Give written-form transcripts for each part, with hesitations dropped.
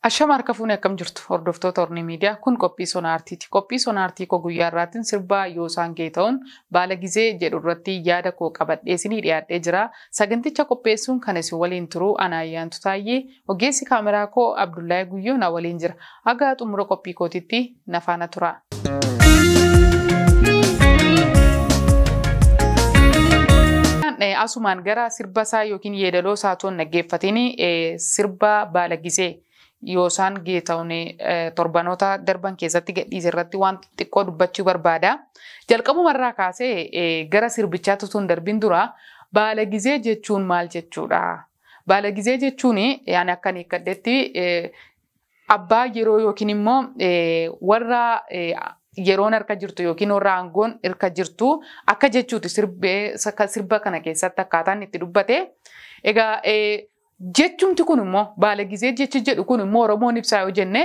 Ashama harka fuunee akkam jirtu hordoftoota Orni Miidiyaa kun qophii Sonaartiiti. Qophii Sonaartii koo guyyaa irraatiin sirbaa Yoosaan Geetahuun baala gizee jedhu irratti yaada koo qabadhee isinii dhiyaadhee jira. Saganticha qopheessuun kan isin waliin turu ana Ayyaantu Taayyee, ogeessi kaameraa koo Abdullahi Guyyoo na waliin jira. Haga xumura qophii kootiitti na faana tura. Asumaan gara sirba isaa yookiin yeedaloo isaatoon naggeeffatini sirba baala gizee Yoosaan Geetahuun torbanoota darban keessatti gadhiise irratti waan xiqqoo dubbachuu barbaada. Jalqabumarraa kaasee gara sirbichaatti osoo hin darbin dura baala gizee jechuun maal jechuudha? Baala gizee jechuun yaani akka hiikadhetti abbaa yeroo yookiin immoo warra yeroon harka jirtu yookiin warra aangoon harka jirtu akka jechuuti sirba kana keessatti akkaataan itti dubbate. Egaa jechumti kun immoo baala gizee jechi jedhu kun immoo Oromoon ibsaa yoo jenne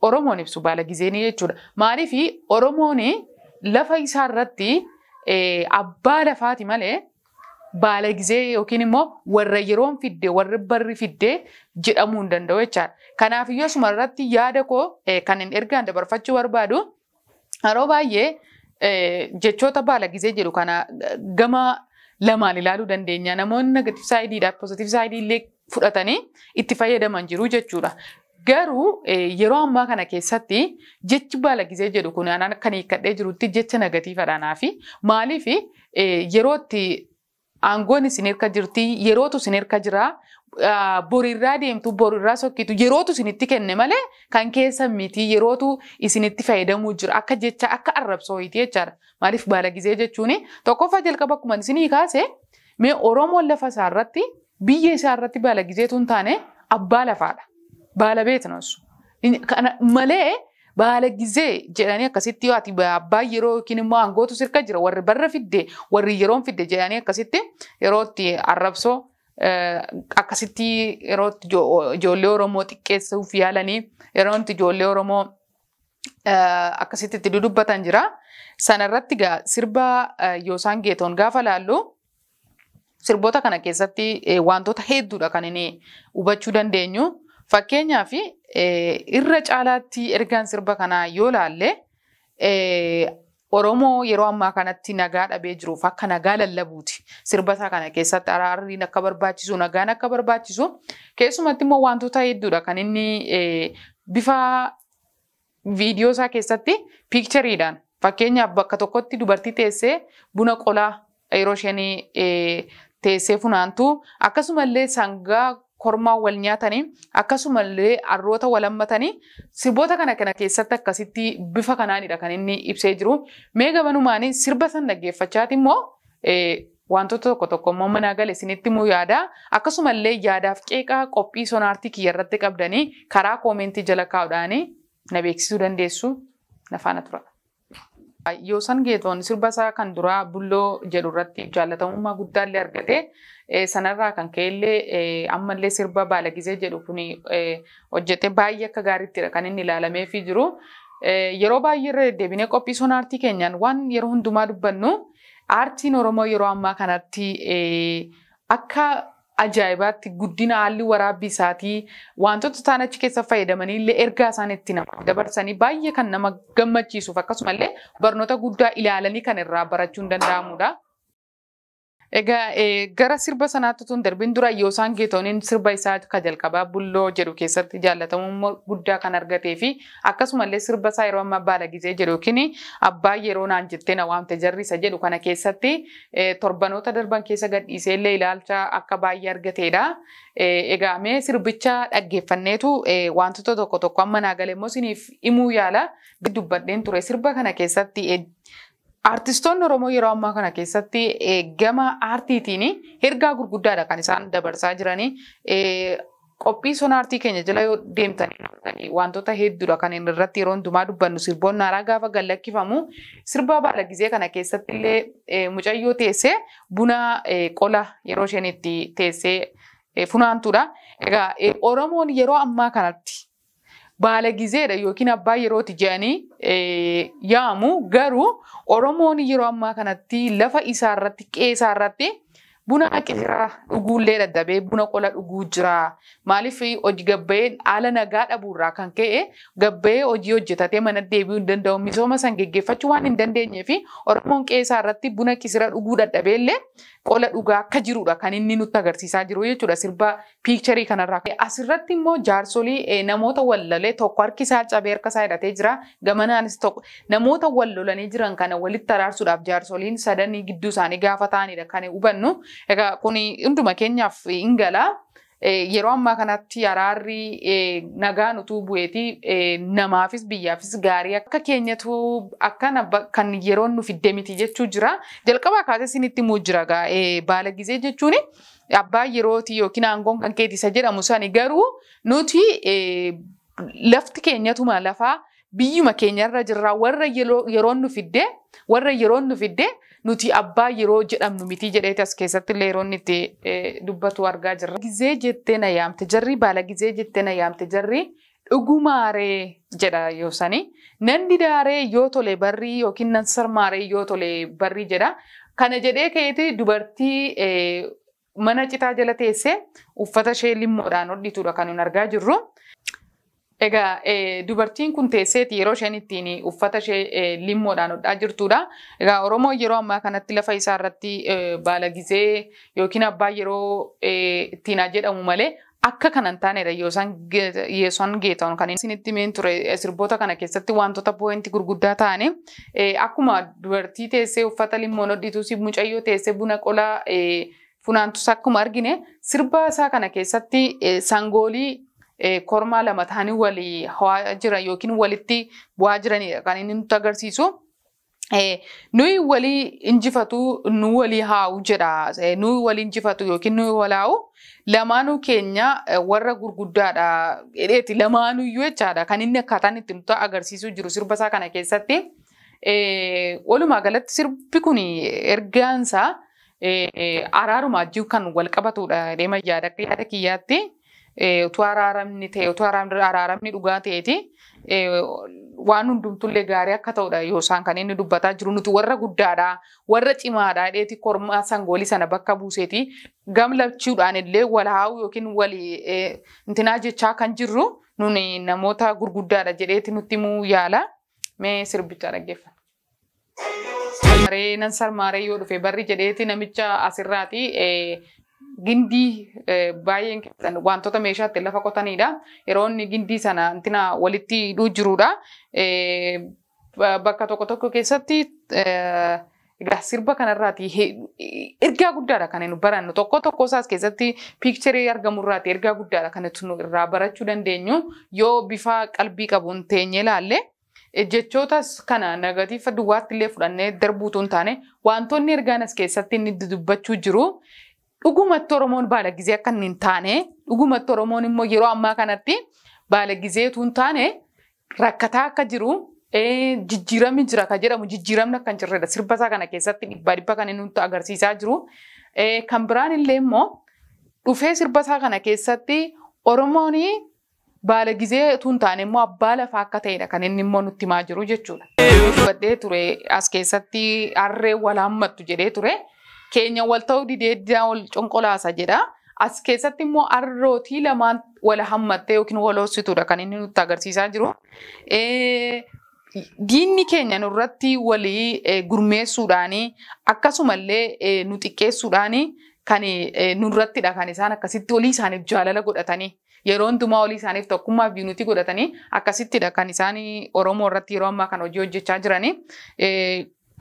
Oromoon ibsu baala gizeenii jechuudha. Maaliif Oromoon lafa isaa irratti abbaa lafaati malee baala gizee yookiin immoo warra yeroon fidde warra barri fidde jedhamuu hin danda'u jechaadha. Kanaaf iyyuu asuma irratti yaada koo kan hin ergaan dabarfachuu barbaadu yeroo baay'ee jechoota baala gizee jedhu kana gama lamaan ilaaluu dandeenya. Namoonni negative side fi positive side illee fudhatanii itti fayyadaman jiru jechuudha. Garuu yeroo ammaa kana keessatti jechi baala gizee jedhu kun anaan kan hiikadhee jirutti jecha negatiivaadhaanaa fi maaliif yerootti aangoon isin hirka jirti yerootu isin hirka jira borirraa deemtu borirraa sokkitu yerootu isinitti kenne malee kan keessa miti yerootu isinitti fayyadamuu jira akka jecha akka arrabsooyti jechaadha. Maaliif baala gizee jechuun tokkoffaa jalqaba akkuma isinii kaase mee Oromoon lafa isaa irratti biyya isaa irratti baala gizeetu hin taane abbaa lafaadha. Baala beeknasu. Malee baala gizee jedhanii akkasitti yoo ati abbaa yeroo yookiin immoo aangootu sirka jira warri barra fidde warri yeroon fidde jedhanii akkasitti yerootti arrabsoo akkasitti yerootti ijoollee Oromoo xiqqeessuuf yaalanii yerootti ijoollee Oromoo akkasitti itti dudubbatan jira. Sanarratti sirba Yoosaan Geetahuun gaafa laallu sirboota kana keessatti wantoota hedduudha kan inni hubachuu dandeenyu. Fakkeenyaaf irra caalaatti ergaan sirba kanaa yoo laalle Oromoo yeroo ammaa kanatti nagaa dhabee jiruuf akka nagaa lallabuuti. Sirba kana keessatti araarriin akka barbaachisu nagaan akka barbaachisu keessumatti immoo wantoota hedduudha kan inni bifa viidiyoo isaa keessatti piikchariidhaan fakkeenyaaf bakka tokkotti dubartii teessee buna qolaa yeroo isheen teessee funaantu akkasumallee sangaa kormaa wal nyaatanii akkasumallee arroota wal hammatanii sirboota kana keessatti akkasitti bifa kanaanidha kan inni ibsee jiru. Mee gabanumaan sirba san dhaggeeffachaati immoo wantoota tokko immoo manaa gale isinitti immoo yaada akkasumallee yaadaaf qeeqaa qophii Sonaartii kiyya irratti qabdanii karaa koomentii jala kaa'uudhaan na beeksisuu dandeessu na faana tura. Yoosaan Geetahuun sirba isaa kan duraa bulloo jedhu irratti jaalatamummaa guddaallee argate. Sanarraa kan ka'ellee ammallee sirba baala gizee jedhu kun hojjete baay'ee akka gaariittidha kan inni ilaalameefii jiru. Yeroo baay'ee irra deddeebinee qophii Sonaartii keenyaan waan yeroo hundumaa dubbannu aartiin Oromoo yeroo ammaa kanatti akka ajaa'ibaatti guddina haalli waraabbii isaatii wantoota isaan achi keessa fayyadamanii illee ergaa isaan itti nama dabarsanii baay'ee kan nama gammachiisuuf akkasumallee barnoota guddaa ilaalanii kan irraa barachuun danda'amudha. Egaa gara sirba sanaatti tun darbin dura Yoosaan Geetahuun sirba isaa ka jalqabaa bulloo jedhu keessatti jaalatamummaa guddaa kan argatee fi akkasumallee sirba isaa yeroo ammaa baala gizee jedhu yookiin abbaa yeroo naan jettee na waamte jarrisa jedhu kana keessatti torbanoota darban keessa gadhiisee illee ilaalcha akka baay'ee argateedha. Egaa mee sirbicha dhaggeeffanneetu wantoota tokko amma naa galee immoo isiniif himuu yaala dubbadheen ture sirba kana keessatti. Artistoonni Oromoo yeroo ammaa kana keessatti gama aartiitiin ergaa gurguddaadha kan isaan dabarsaa jiranii. Qophii Sonaartii keenya jala yoo deemtanii wantoota hedduudha kan irratti yeroo hundumaa dubbannu sirboonni haaraa gaafa gallakkifamu sirba baala gizee kana keessatti illee mucayyoo teessee buna qola yeroo isheen itti teessee funaantudha. Egaa Oromoon yeroo ammaa kanatti baala gizeedha yookiin abbaa yerooti jedhanii yaamu garuu Oromoon yeroo ammaa kanatti lafa isaa irratti qe'ee isaa irratti buna qisira dhuguullee dadhabee buna qola dhuguu jira. Maaliif hojii gabbee haala nagaa dhabuurraa kan ka'e gabbee hojii hojjetatee mana deebi'uu hin danda'u. Misooma san geggeeffachuu waan hin dandeenyeef Oromoon qeesaa irratti buna qisira dhuguu dadhabeellee qola dhugaa akka jirudha kan inni nutti agarsiisaa jiru jechuudha sirba piikcharii kanarraa. Asirratti immoo jaarsolii namoota wallalee tokko harki isaa cabee harka isaa hidhatee jira. Gamanaanis tokko namoota wallolanii jiran kana walitti araarsuudhaaf jaarsoliin sadanii gidduu isaanii gaafa ta'anidha kan hubannu. Egaa kun hunduma keenyaaf hin gala. Yeroo ammaa kanatti araarri nagaan utuu bu'eeti namaafis biyyaafis gaarii akka keenyatu akkana kan yeroo nu fidde miti jechuu jira. Jalqabaa kaasee isinitti himuu jira baala gizee jechuun abbaa yerooti yookiin aangoon kan keetisa jedhamu sani garuu nuti lafti keenyatuma lafaa biyyuma keenyarra jirra warra yeroon nu fidde nuti abbaa yeroo jedhamnu miti jedheeti as keessatti illee yeroon itti dubbatu argaa jirra. Gizee jettee na yaamte jarri baala gizee jettee na yaamte jarri dhugumaaree jedha yoosani. Nan didaaree yoo tole barrii yookiin nan sarmaaree yoo tole barrii jedha. Kana jedhee keeti dubartii mana citaa jala teessee uffata ishee limmoodhaan hodhituudha kan nun argaa jirru. Egaa dubartiin kun teesseeti yeroo isheen ittiin uffata ishee limmoodhaan hodhaa jirtudha. Egaa Oromoon yeroo ammaa kanatti lafa isaa irratti baala gizee yookiin abbaa yeroo ittiin jedhamu malee akka kanan taanedha Yesuun Geetahuun kan isinitti himeen ture sirboota kana keessatti wantoota poointii gurguddaa ta'anii akkuma dubartii teessee uffata limmoon hodhitu mucayyoo teessee buna qola funaantus akkuma argine sirba isaa kana keessatti sangoolii kormaa lama ta'anii walii hawaa jiran yookiin walitti bu'aa jiranidha kan inni nutti agarsiisu. Nuyi walii injifatu nu walii haa'u jedha. Nuyi walii injifatu yookiin nuyi walaa'u lamaanuu keenya warra gurguddaadha. Lamaanuu iyyuu jechaadha kan inni akkaataan itti nutti agarsiisuu jiru sirba isaa kana keessatti. Walumaa galatti sirbi kun ergaansaa araaruma ajjii kan wal qabatudha. Deema yaada kiyyaatti. Utuu araaramni ta'e utuu araaramni dhugaa ta'eeti waan hundumtullee gaarii akka ta'udha yoo isaan kan inni dubbataa jiru nuti warra guddaadha warra cimaadha dheeti kormaa sangoolii sana bakka buuseeti gamlachuudhaan illee wal haa'u yookiin walii intinaa jechaa kan jirru nuni namoota gurguddaadha jedheeti nutti himuu yaala mee sirbicha dhaggeeffanna. Sarmaaree nan sarmaaree yoo dhufe barri jedheeti namicha asirraati gindii baay'een wantoota meeshaatti lafa qotanidha. Yeroo inni gindii sana intina walitti hidhuu jirudha. Bakka tokko keessatti egaa sirba kanarraati ergaa guddaadha kan nu barannu. Tokko isaas keessatti piikcharii argamurraati ergaa guddaadha kan nu irraa barachuu dandeenyu yoo bifa qalbii qabuun teenye ilaalle. Jechootas kana negatiifa duwwaatti illee fudhannee darbuutu hin taane wantoonni ergaan as keessatti inni dubbachuu jiru. Dhugumatti Oromoon baala gizee akka hin taane dhugumatti Oromoon immoo yeroo ammaa kanatti baala gizeetu hin taane rakkataa akka jiru jijjiiramni jira kan jedhamu jijjiiramni akka hin jirredha sirba isaa kana keessatti dhibba kan inni nutti agarsiisaa jiru. Kan biraan illee immoo dhufee sirba isaa kana keessatti Oromoon baala gizeetu hin taane immoo abbaa lafaa akka ta'edha kan inni immoo nutti himaa jiru jechuudha. Dubbadhee ture as keessatti harree wal hammattu jedhee ture. Keenya wal ta'uu didee wal conqolaasa jedha. As keessatti immoo harrootii lamaan wal hammattee yookiin wal hoosituudha kan inni nutti agarsiisaa jiru. Diinni keenya nurratti walii gurmeessuudhaanii akkasumallee nu xiqqeessuudhaanii kan nurrattidha kan isaan akkasitti olii isaaniif jaalala godhatanii yeroo hundumaa olii isaaniif tokkummaaf yuunitii godhatanii akkasittidha kan isaan Oromoo irratti yeroo ammaa kan hojii hojjechaa jiranii.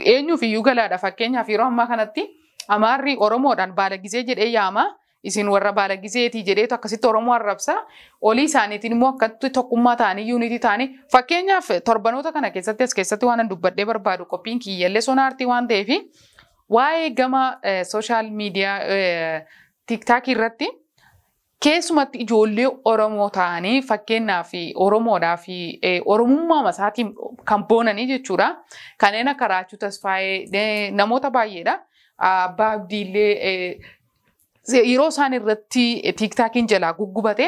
Eenyuuf iyyuu galaadha fakkeenyaaf yeroo ammaa kanatti Amaarri Oromoodhaan baala gizee jedhee yaama. Isin warra baala gizeetii jedheetu akkasitti Oromoo arrabsa. Olii isaaniitiin immoo akkatti tokkummaa ta'anii yuunitii ta'anii fakkeenyaaf torbanoota kana keessatti as keessatti waan dubbadhee barbaadu qophiin kiyyallee sona aartii waan ta'eef waa'ee gama sooshaal miidiyaa TikTok irratti keessumatti ijoollee Oromoo ta'anii fakkeenyaaf Oromoodhaa fi Oromummaa masaatiin kan boonanii jechuudha. Kanneen akka Raachuu Tasfaayee namoota baay'eedha. Abbaa Abdiillee yeroo isaan irratti TikTokiin jalaa guggubate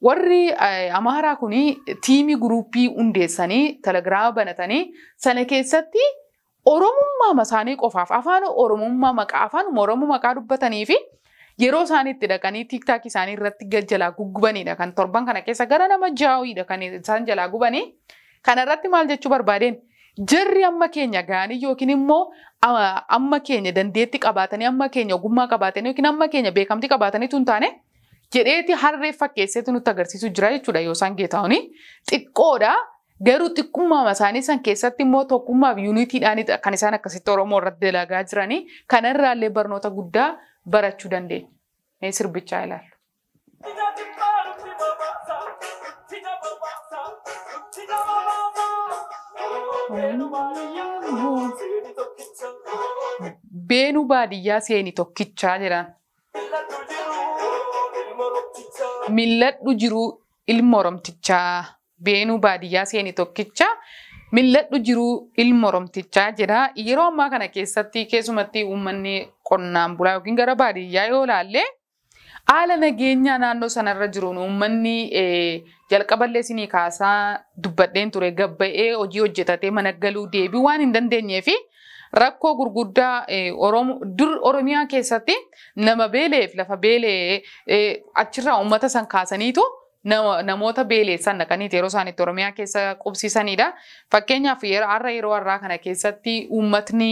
warri Amaaraa kuni tiimii guruupii hundeessanii telegiraama banatanii sana keessatti Oromummaa masaanii qofaaf afaan Oromummaa maqaa afaan Oromoo maqaa dubbatanii fi yeroo isaan itti dhaqanii TikTok isaanii irratti jalaa guggubanidha kan torban kana keessa gara nama jaawidha kan isaan jalaa gubanii kana irratti maal jechuu barbaadeen jarri amma keenya gaanii yookiin immoo amma keenya dandeetti qabaatanii amma keenya ogummaa qabaatanii yookiin amma keenya beekamtii qabaatanii tun taane jedheeti harree fakkeesseetu nutti agarsiisu jira jechuudha yoo isaan geetaa'uni xiqqoodha. Garuu xiqqummaa isaanii san keessatti immoo tokkummaa fi yuunitiidhaan kan isaan akkasitti Oromoo irratti dalagaa jiranii kanarraallee barnoota guddaa barachuu dandeenya. Mee sirbichaa ilaallu. Beenuu baadiyyaa seeni tokkichaa jedhan. Milladhu jiru ilma Oromtichaa. Beenuu baadiyyaa seeni tokkichaa milladhu jiru ilma Oromtichaa jedha. Yeroo ammaa kana keessatti keessumatti uummanni qonnaan bulaa yookiin gara baadiyyaa yoo ilaalle haala nageenyaa naannoo sanarra jiruun uummanni jalqaballee isinii kaasaa dubbadheen ture gabba'ee hojii hojjetatee mana galuu deebii waan hin dandeenyee fi rakkoo gurguddaa Oromiyaa keessatti nama beeleef lafa beelee achirraa uummata san kaasaniitu namoota beeleessan dhaqanii yeroo isaaniitti Oromiyaa keessa qubsiisanidha. Fakkeenyaaf yeroo har'aa kana keessatti uummatni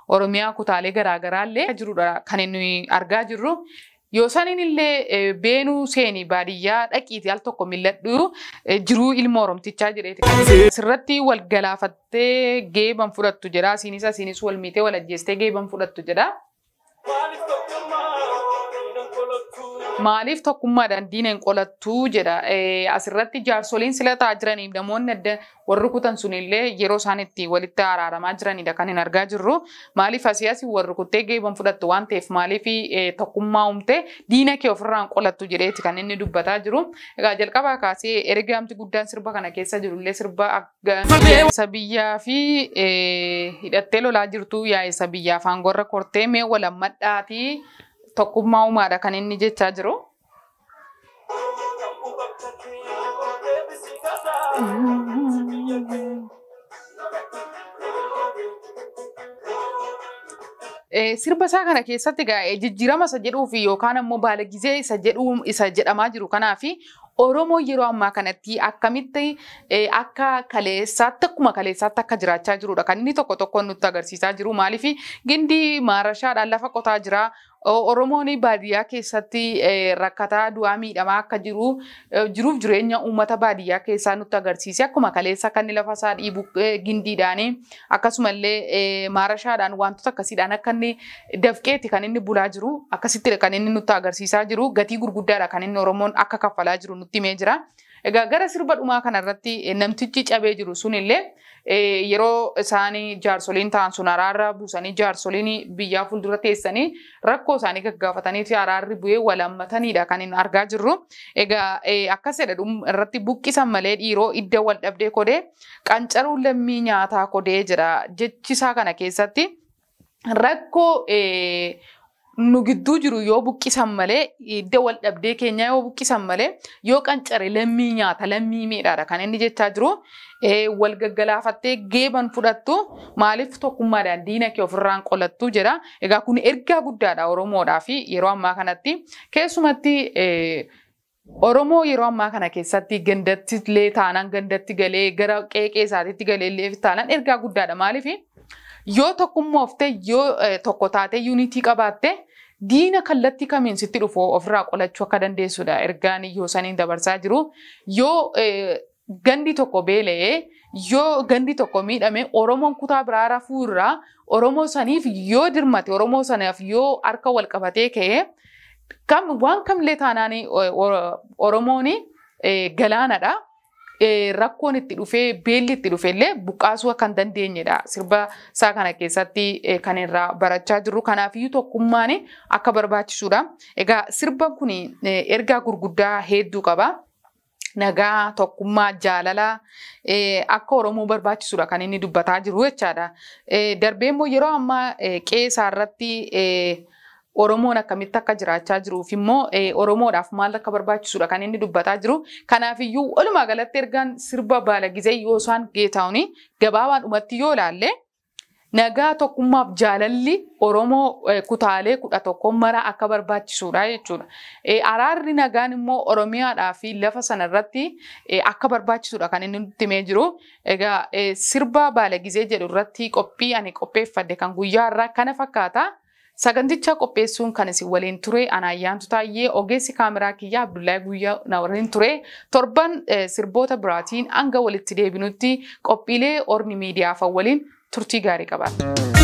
Oromiyaa kutaalee garaagaraallee jirudha kan inni argaa jirru. Yoo saniin illee beenuu seeni baadiyyaa dhaqiiti al tokko milladhu jiruu ilma Oromtichaa jedheeti. Asirratti wal galaafattee geeban fudhattu jedha. Asiinis wal miitee wal ajjeestee geeban fudhattu jedha. Maaliif tokkummaadhaan diineen qolattuu jedha. Asirratti jaarsoliin silataa jiraniif namoonni adda warri kutan sunillee yeroo isaan itti walitti araaramaa jiranidha kan hin argaa jirru. Maaliif asii warri kuttee geeban fudhattu waan ta'eef maaliif tokkummaa uumtee diina kee ofirraan qolattu jedheeti kan inni dubbataa jiru. Egaa jalqabaa kaasee ergaamti guddaan sirba kana keessa jirullee sirba isa biyyaa fi hidhattee lolaa jirtu yaa'isa biyyaa afaan gorra kortee mee walammadhaatii. Tokkummaa uumaadha kan inni jechaa jiru. Sirba isaa kana keessatti jijjiirama isa jedhuu fi yookaan ammoo baala gizee isa jedhamaa jiru kanaa fi Oromoo yeroo ammaa kanatti akkamitti akka kaleessaatti akkuma kaleessaatti akka jiraachaa jirudha kan inni tokko tokko nutti agarsiisaa jiru. Maaliif gindii maarashaadhaan lafa qotaa jira. Oromoon baadiyyaa keessatti rakkataa du'aa miidhamaa akka jiruuf jireenya uummata baadiyyaa keessaa nutti agarsiise. Akkuma kaleessa kan inni lafa isaa dhiibu gindiidhaanii akkasumallee maarashaadhaan wantoota akkasiidhaan akka inni dafqeetti kan inni bulaa jiru. Akkasitti kan inni nutti agarsiisaa jiru. Gatii gurguddaadha kan inni Oromoon akka kaffalaa jiru nutti himee jira. Egaa gara sirba dhumaa kanarratti namtichi cabee jiru sunillee yeroo isaanii jaarsoliin ta'an sun araarra buusanii jaarsoliin biyyaa fuuldura teessanii rakkoo isaanii gaggaafatanii fi araarri bu'ee walammatanidha kan hin argaa jirru. Egaa akkasidha irratti buqqisan malee dhiiroo idda wal dhabdee kodee qancaruun lammii nyaataa kodee jira jechisaa kana keessatti rakkoo nu gidduu jiru yoo buqqisan malee idda wal dhabdee keenya yoo buqqisan malee yoo qancare lammii nyaata lammii miidhaadha kan inni jechaa jiru. Wal gaggalaafattee geeban fudhattu maaliif tokkummaadhaan diina kee ofirraan qolattu jedha. Egaa kun ergaa guddaadha Oromoodhaa fi yeroo ammaa kanatti keessumatti Oromoo yeroo ammaa kana keessatti gandatti illee taanaan gandatti galee gara qeeqee isaatiitti galee illee taanaan ergaa guddaadha. Maaliif yoo tokkummooftee yoo tokko taatee yuunitii qabaatte diina kallattii kamiin sitti dhufu ofirraa qolachuu akka dandeessudha. Ergaan yoo saniin dabarsaa jiru yoo gandi tokko beela'ee yoo gandi tokko miidhame Oromoon kutaa biraa rafuurraa Oromoo saniif yoo dirmate Oromoo sanaaf yoo harka wal qabatee ka'ee waan kamillee taanaanii Oromoon galaanadha. Rakkoon itti dhufee beelli itti dhufellee buqqaasuu akka hin dandeenyedha. Sirba isaa kana keessatti kan irraa barachaa jirru. Kanaafiyyuu tokkummaan akka barbaachisuudha. Egaa sirba kun ergaa gurguddaa hedduu qaba. Nagaa, tokkummaa, jaalala akka Oromoo barbaachisuudha kan inni dubbataa jiru jechaadha. Darbee immoo yeroo ammaa qeesaa irratti Oromoon akkamitti akka jiraachaa jiruuf immoo Oromoodhaaf maal akka barbaachisuudha kan inni dubbataa jiru. Kanaafiyyuu walumaa galatti ergaan sirba baala gizee yoo isaan geetaa'uun gabaabaan dhumatti yoo ilaalle nagaa tokkummaaf jaalalli Oromoo kutaalee kudha tokko mara akka barbaachisuudha jechuudha. Araarri nagaan immoo Oromiyaadhaa fi lafa sanarratti akka barbaachisuudha kan inni nutti himee jiru. Egaa sirba Baalagizee jedhu irratti qophii ani qopheeffadhe kan guyyaa irraa kana fakkaata. Saganticha qopheessuun kan isin waliin ture Anaayyaantu Taayyee ogeessi kaameraa kiyyaa Abdullahi Guyyaa na waliin ture. Torban sirboota biraatiin hanga walitti deebinutti qophiilee Orni miidiyaa waliin turtii gaarii qabaata.